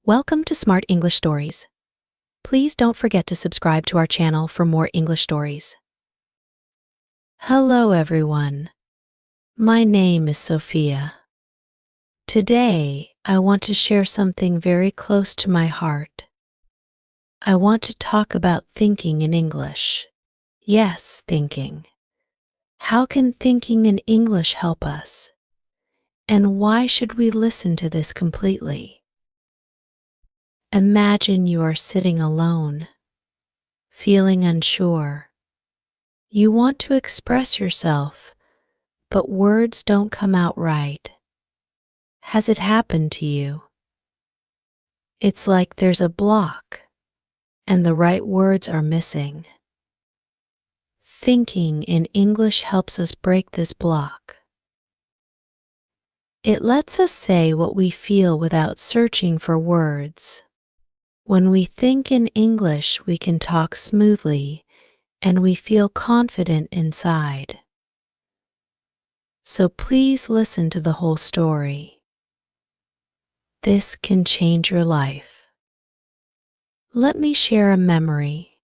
Welcome to Smart English Stories. Please don't forget to subscribe to our channel for more English stories. Hello everyone. My name is Sophia. Today, I want to share something very close to my heart. I want to talk about thinking in English. Yes, thinking. How can thinking in English help us? And why should we listen to this completely? Imagine you are sitting alone, feeling unsure. You want to express yourself, but words don't come out right. Has it happened to you? It's like there's a block, and the right words are missing. Thinking in English helps us break this block. It lets us say what we feel without searching for words. When we think in English, we can talk smoothly, and we feel confident inside. So please listen to the whole story. This can change your life. Let me share a memory.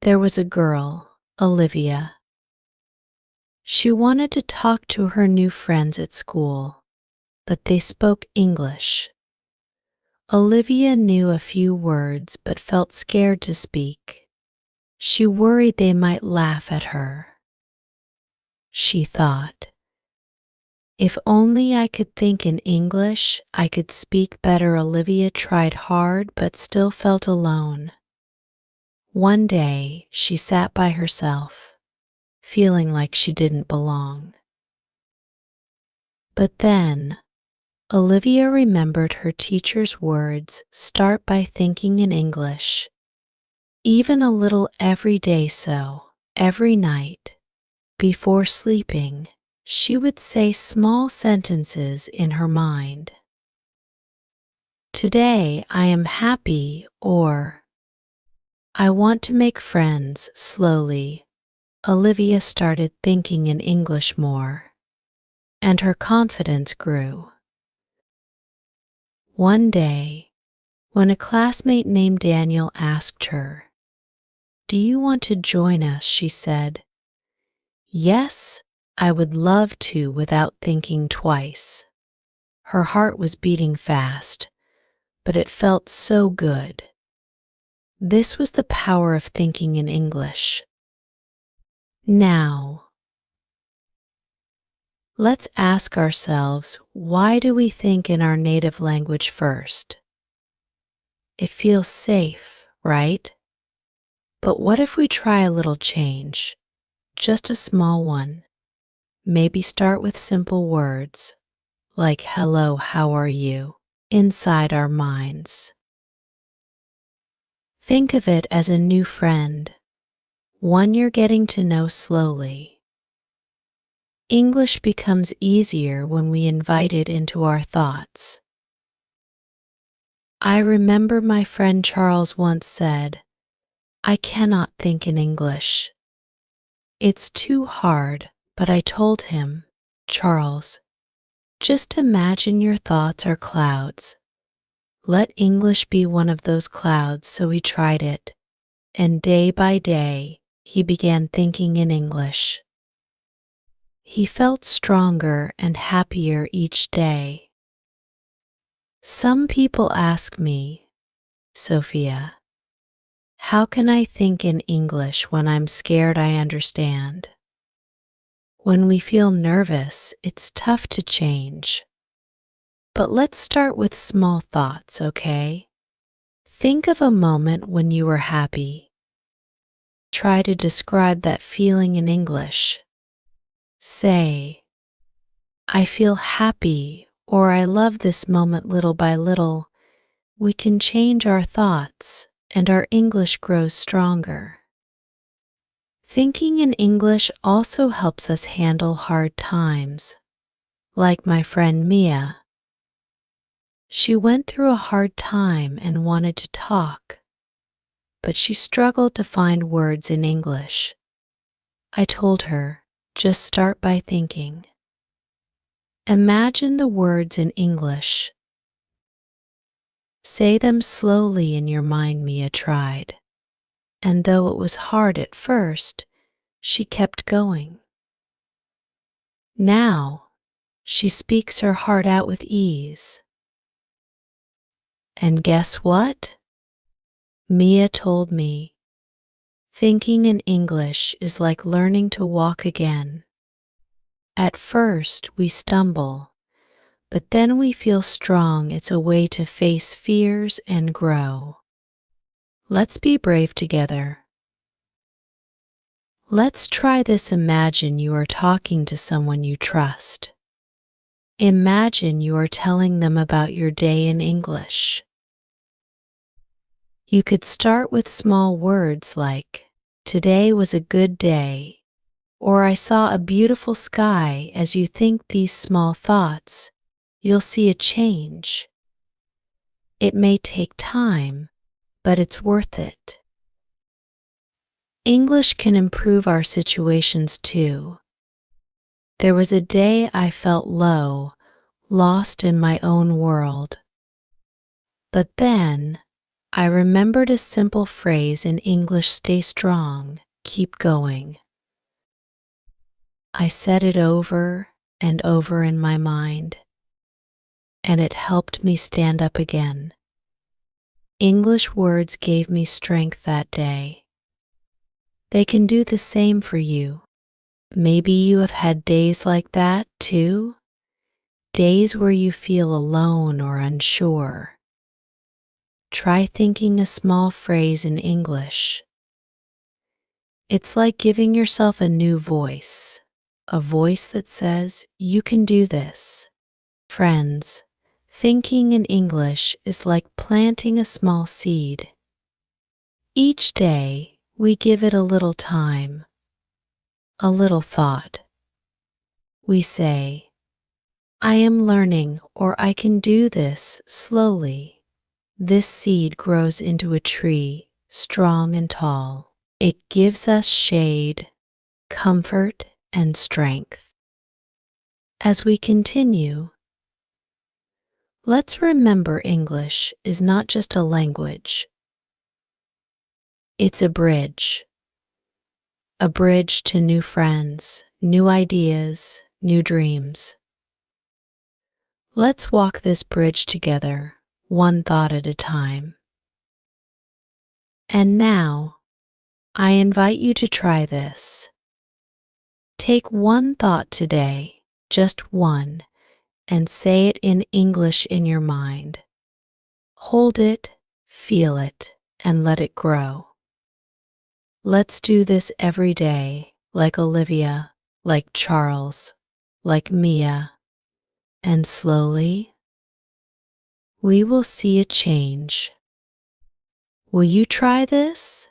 There was a girl, Olivia. She wanted to talk to her new friends at school, but they spoke English. Olivia knew a few words but felt scared to speak. She worried they might laugh at her. She thought, if only I could think in English, I could speak better. Olivia tried hard but still felt alone. One day, she sat by herself, feeling like she didn't belong. But then, Olivia remembered her teacher's words, start by thinking in English. Even a little every day, so every night, before sleeping, she would say small sentences in her mind. Today I am happy, or I want to make friends. Slowly, Olivia started thinking in English more, and her confidence grew. One day, when a classmate named Daniel asked her, "Do you want to join us?" she said, "Yes, I would love to," without thinking twice. Her heart was beating fast, but it felt so good. This was the power of thinking in English. Now, let's ask ourselves, why do we think in our native language first? It feels safe, right? But what if we try a little change? Just a small one. Maybe start with simple words, like hello, how are you, inside our minds. Think of it as a new friend, one you're getting to know slowly. English becomes easier when we invite it into our thoughts. I remember my friend Charles once said, "I cannot think in English. It's too hard," but I told him, "Charles, just imagine your thoughts are clouds. Let English be one of those clouds." So he tried it, and day by day, he began thinking in English. He felt stronger and happier each day. Some people ask me, "Sophia, how can I think in English when I'm scared?" I understand. When we feel nervous, it's tough to change. But let's start with small thoughts, okay? Think of a moment when you were happy. Try to describe that feeling in English. Say, "I feel happy," or "I love this moment." Little by little, we can change our thoughts, and our English grows stronger. Thinking in English also helps us handle hard times. Like my friend Mia. She went through a hard time and wanted to talk, but she struggled to find words in English. I told her, just start by thinking. Imagine the words in English. Say them slowly in your mind, Mia tried. And though it was hard at first, she kept going. Now, she speaks her heart out with ease. And guess what? Mia told me, thinking in English is like learning to walk again. At first, we stumble, but then we feel strong. It's a way to face fears and grow. Let's be brave together. Let's try this. Imagine you are talking to someone you trust. Imagine you are telling them about your day in English. You could start with small words like, "Today was a good day," or "I saw a beautiful sky." As you think these small thoughts, you'll see a change. It may take time, but it's worth it. English can improve our situations too. There was a day I felt low, lost in my own world. But then, I remembered a simple phrase in English: stay strong, keep going. I said it over and over in my mind, and it helped me stand up again. English words gave me strength that day. They can do the same for you. Maybe you have had days like that too? Days where you feel alone or unsure. Try thinking a small phrase in English. It's like giving yourself a new voice, a voice that says, "You can do this." Friends, thinking in English is like planting a small seed. Each day, we give it a little time, a little thought. We say, "I am learning," or "I can do this." Slowly, this seed grows into a tree, strong and tall. It gives us shade, comfort, and strength. As we continue, let's remember English is not just a language. It's a bridge to new friends, new ideas, new dreams. Let's walk this bridge together, one thought at a time. And now, I invite you to try this. Take one thought today, just one, and say it in English in your mind. Hold it, feel it, and let it grow. Let's do this every day, like Olivia, like Charles, like Mia, and slowly, we will see a change. Will you try this?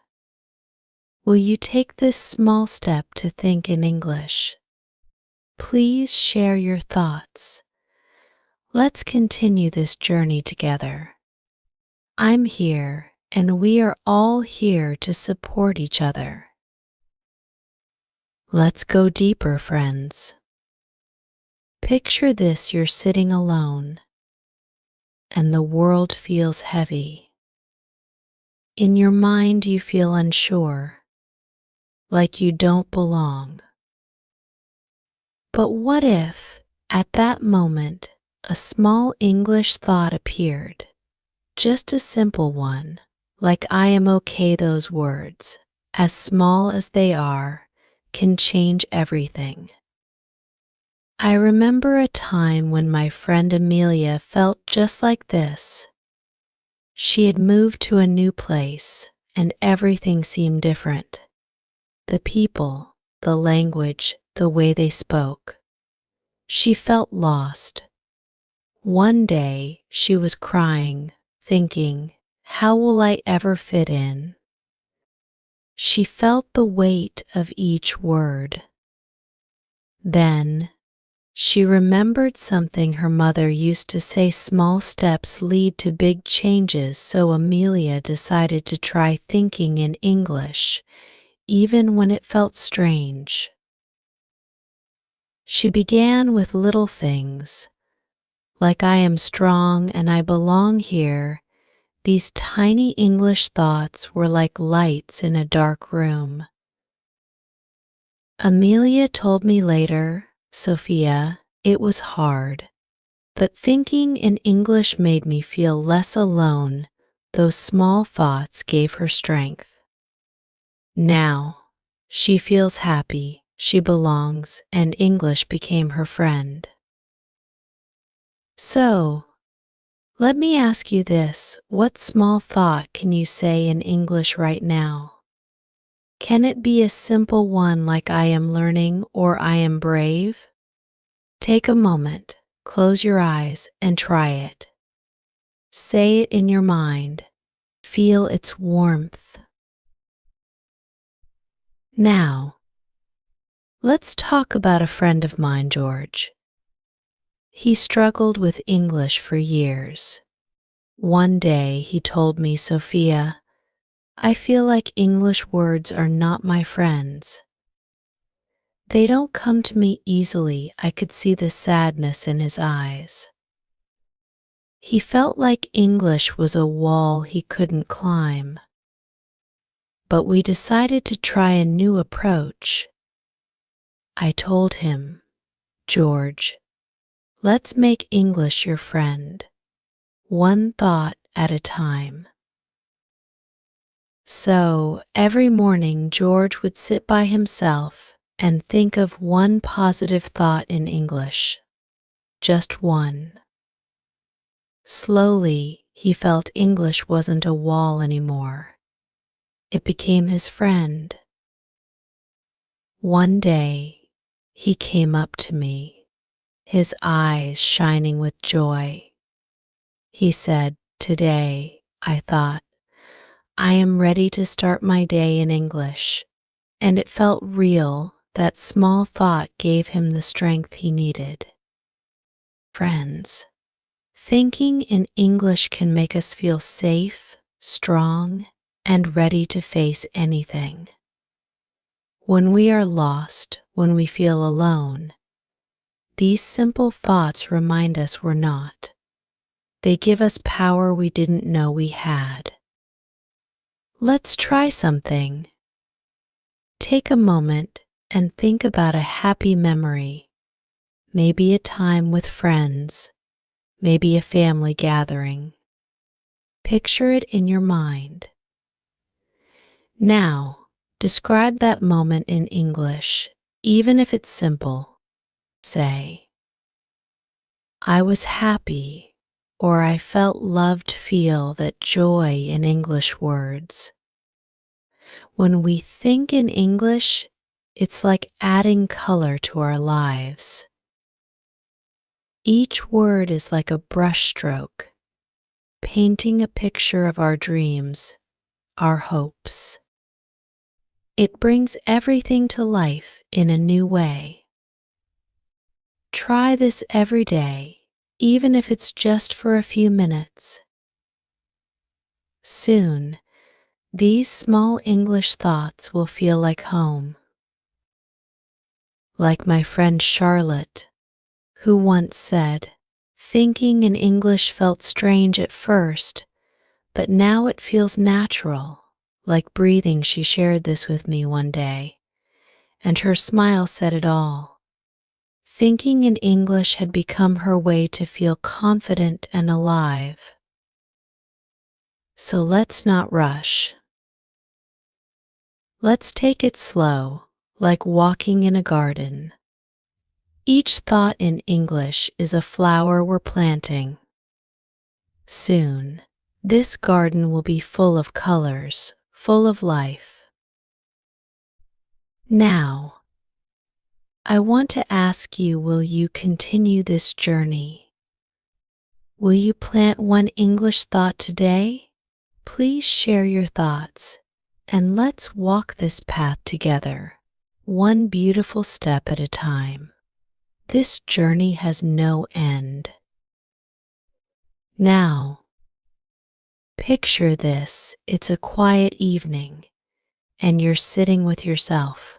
Will you take this small step to think in English? Please share your thoughts. Let's continue this journey together. I'm here, and we are all here to support each other. Let's go deeper, friends. Picture this: you're sitting alone, and the world feels heavy. In your mind, you feel unsure, like you don't belong. But what if, at that moment, a small English thought appeared? Just a simple one, like "I am okay." Those words, as small as they are, can change everything. I remember a time when my friend Amelia felt just like this. She had moved to a new place, and everything seemed different. The people, the language, the way they spoke. She felt lost. One day, she was crying, thinking, "How will I ever fit in?" She felt the weight of each word. Then, she remembered something her mother used to say: small steps lead to big changes. So Amelia decided to try thinking in English, even when it felt strange. She began with little things, like "I am strong and I belong here," These tiny English thoughts were like lights in a dark room. Amelia told me later, Sophia, it was hard, but thinking in English made me feel less alone. Those small thoughts gave her strength. Now, she feels happy, she belongs, and English became her friend. So, let me ask you this, what small thought can you say in English right now? Can it be a simple one like I am learning or I am brave? Take a moment, close your eyes, and try it. Say it in your mind. Feel its warmth. Now, let's talk about a friend of mine, George. He struggled with English for years. One day he told me, Sophia, I feel like English words are not my friends. They don't come to me easily. I could see the sadness in his eyes. He felt like English was a wall he couldn't climb. But we decided to try a new approach. I told him, George, let's make English your friend, one thought at a time. So every morning George would sit by himself and think of one positive thought in English. Just one. Slowly, he felt English wasn't a wall anymore. It became his friend. One day, he came up to me, his eyes shining with joy. He said, Today, I thought, I am ready to start my day in English. And it felt real. That small thought gave him the strength he needed. Friends, thinking in English can make us feel safe, strong, and ready to face anything. When we are lost, when we feel alone, these simple thoughts remind us we're not. They give us power we didn't know we had. Let's try something. Take a moment and think about a happy memory. Maybe a time with friends, maybe a family gathering. Picture it in your mind. Now, describe that moment in English, even if it's simple. Say, I was happy, or I felt loved. Feel that joy in English words. When we think in English, it's like adding color to our lives. Each word is like a brushstroke, painting a picture of our dreams, our hopes. It brings everything to life in a new way. Try this every day, even if it's just for a few minutes. Soon, these small English thoughts will feel like home. Like my friend Charlotte, who once said, thinking in English felt strange at first, but now it feels natural, like breathing. She shared this with me one day, and her smile said it all. Thinking in English had become her way to feel confident and alive. So let's not rush. Let's take it slow, like walking in a garden. Each thought in English is a flower we're planting. Soon, this garden will be full of colors, full of life. Now, I want to ask you, will you continue this journey? Will you plant one English thought today? Please share your thoughts, and let's walk this path together, one beautiful step at a time. This journey has no end. Now, picture this, it's a quiet evening, and you're sitting with yourself.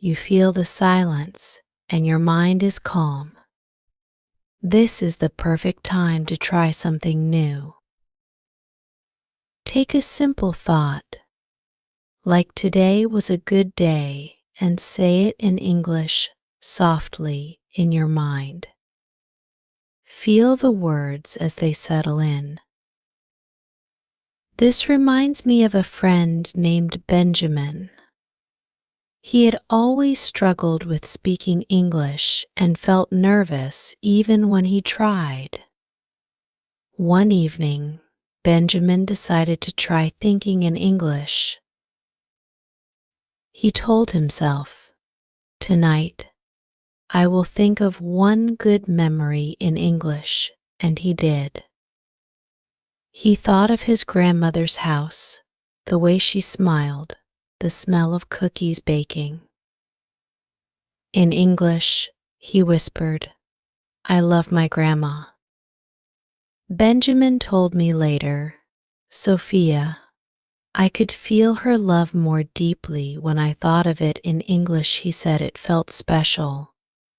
You feel the silence, and your mind is calm. This is the perfect time to try something new. Take a simple thought, like today was a good day, and say it in English softly in your mind. Feel the words as they settle in. This reminds me of a friend named Benjamin. He had always struggled with speaking English and felt nervous even when he tried. One evening, Benjamin decided to try thinking in English. He told himself, "Tonight, I will think of one good memory in English," and he did. He thought of his grandmother's house, the way she smiled, the smell of cookies baking. In English, he whispered, "I love my grandma." Benjamin told me later, "Sophia, I could feel her love more deeply when I thought of it in English." He said it felt special,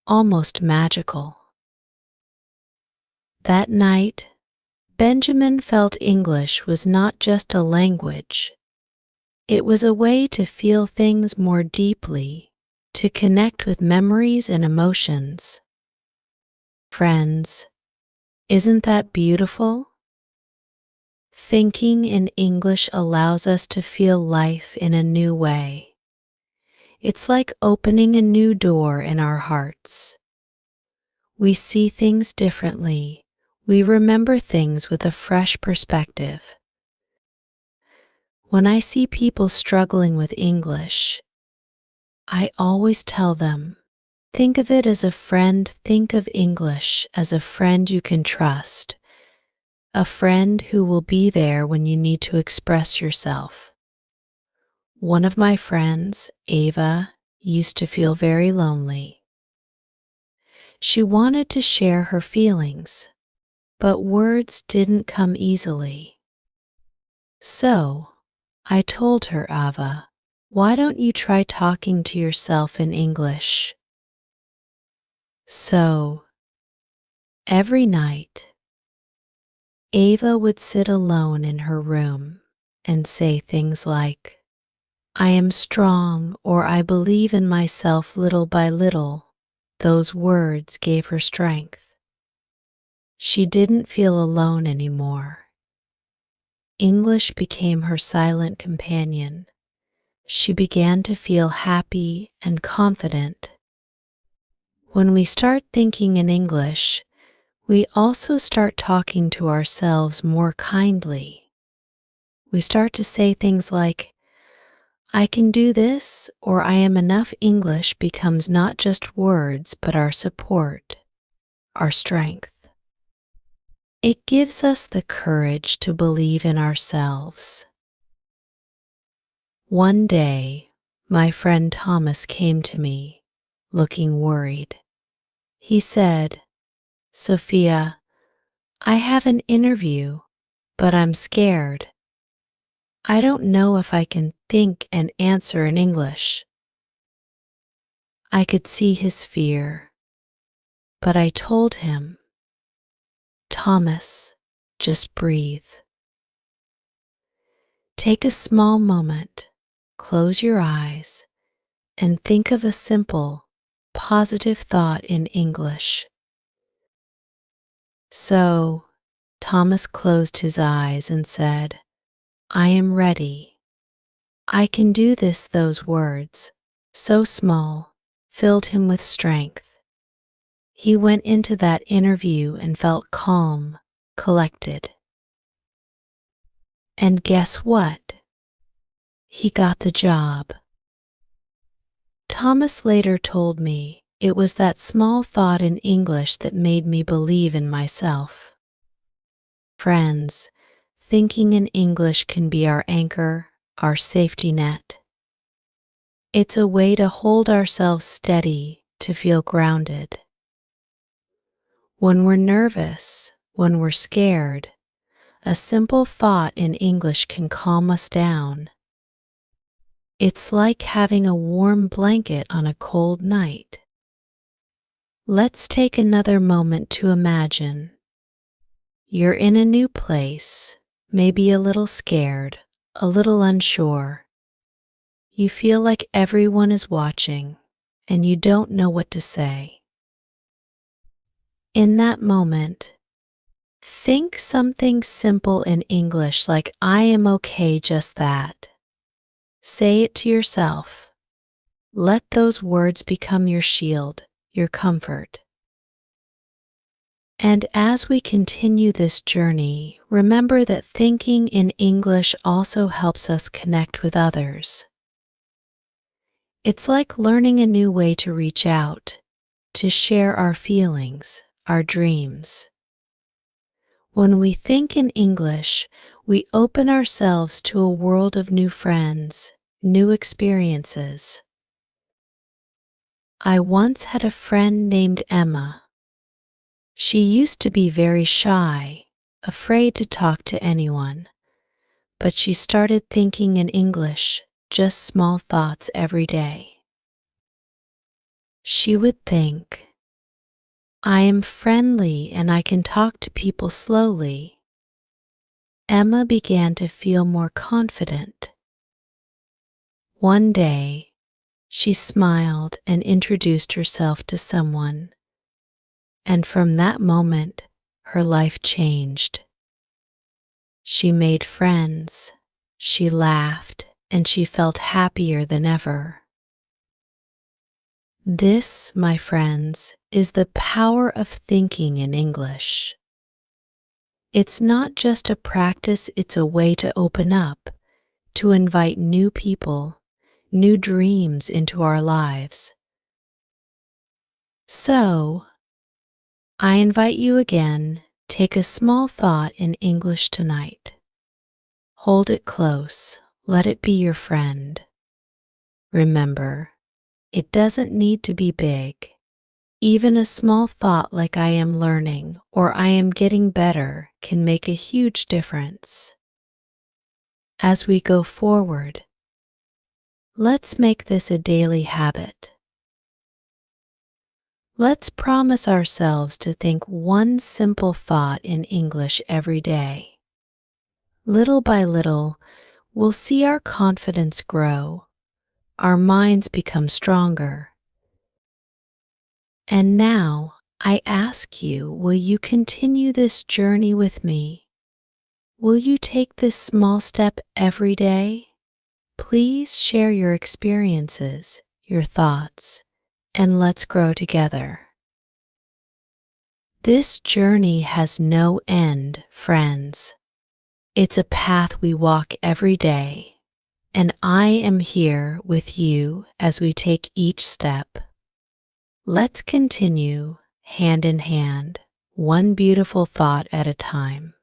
almost magical. That night, Benjamin felt English was not just a language. It was a way to feel things more deeply, to connect with memories and emotions. Friends, isn't that beautiful? Thinking in English allows us to feel life in a new way. It's like opening a new door in our hearts. We see things differently. We remember things with a fresh perspective. When I see people struggling with English, I always tell them, think of it as a friend. Think of English as a friend you can trust, a friend who will be there when you need to express yourself. One of my friends, Ava, used to feel very lonely. She wanted to share her feelings, but words didn't come easily. So, I told her, "Ava, why don't you try talking to yourself in English?" So, every night, Ava would sit alone in her room and say things like, "I am strong," or "I believe in myself." Little by little, those words gave her strength. She didn't feel alone anymore. English became her silent companion. She began to feel happy and confident. When we start thinking in English, we also start talking to ourselves more kindly. We start to say things like, "I can do this," or "I am enough." English becomes not just words, but our support, our strength. It gives us the courage to believe in ourselves. One day, my friend Thomas came to me, looking worried. He said, "Sophia, I have an interview, but I'm scared. I don't know if I can think and answer in English." I could see his fear, but I told him, "Thomas, just breathe. Take a small moment, close your eyes, and think of a simple, positive thought in English." So, Thomas closed his eyes and said, "I am ready. I can do this." Those words, so small, filled him with strength. He went into that interview and felt calm, collected. And guess what? He got the job. Thomas later told me it was that small thought in English that made me believe in myself. Friends, thinking in English can be our anchor, our safety net. It's a way to hold ourselves steady, to feel grounded. When we're nervous, when we're scared, a simple thought in English can calm us down. It's like having a warm blanket on a cold night. Let's take another moment to imagine. You're in a new place, maybe a little scared, a little unsure. You feel like everyone is watching and you don't know what to say. In that moment, think something simple in English like I am okay just that. Say it to yourself. Let those words become your shield, your comfort. And as we continue this journey, remember that thinking in English also helps us connect with others. It's like learning a new way to reach out, to share our feelings, our dreams. When we think in English, we open ourselves to a world of new friends, new experiences. I once had a friend named Emma. She used to be very shy, afraid to talk to anyone, but she started thinking in English, just small thoughts every day. She would think, I am friendly and I can talk to people slowly. Emma began to feel more confident. One day, she smiled and introduced herself to someone, and from that moment, her life changed. She made friends, she laughed, and she felt happier than ever. This, my friends, is the power of thinking in English. It's not just a practice, it's a way to open up, to invite new people, new dreams into our lives. So, I invite you again, take a small thought in English tonight. Hold it close, let it be your friend. Remember, it doesn't need to be big. Even a small thought like I am learning or I am getting better can make a huge difference. As we go forward, let's make this a daily habit. Let's promise ourselves to think one simple thought in English every day. Little by little, we'll see our confidence grow, our minds become stronger. And now, I ask you, will you continue this journey with me? Will you take this small step every day? Please share your experiences, your thoughts, and let's grow together. This journey has no end, friends. It's a path we walk every day, and I am here with you as we take each step. Let's continue, hand in hand, one beautiful thought at a time.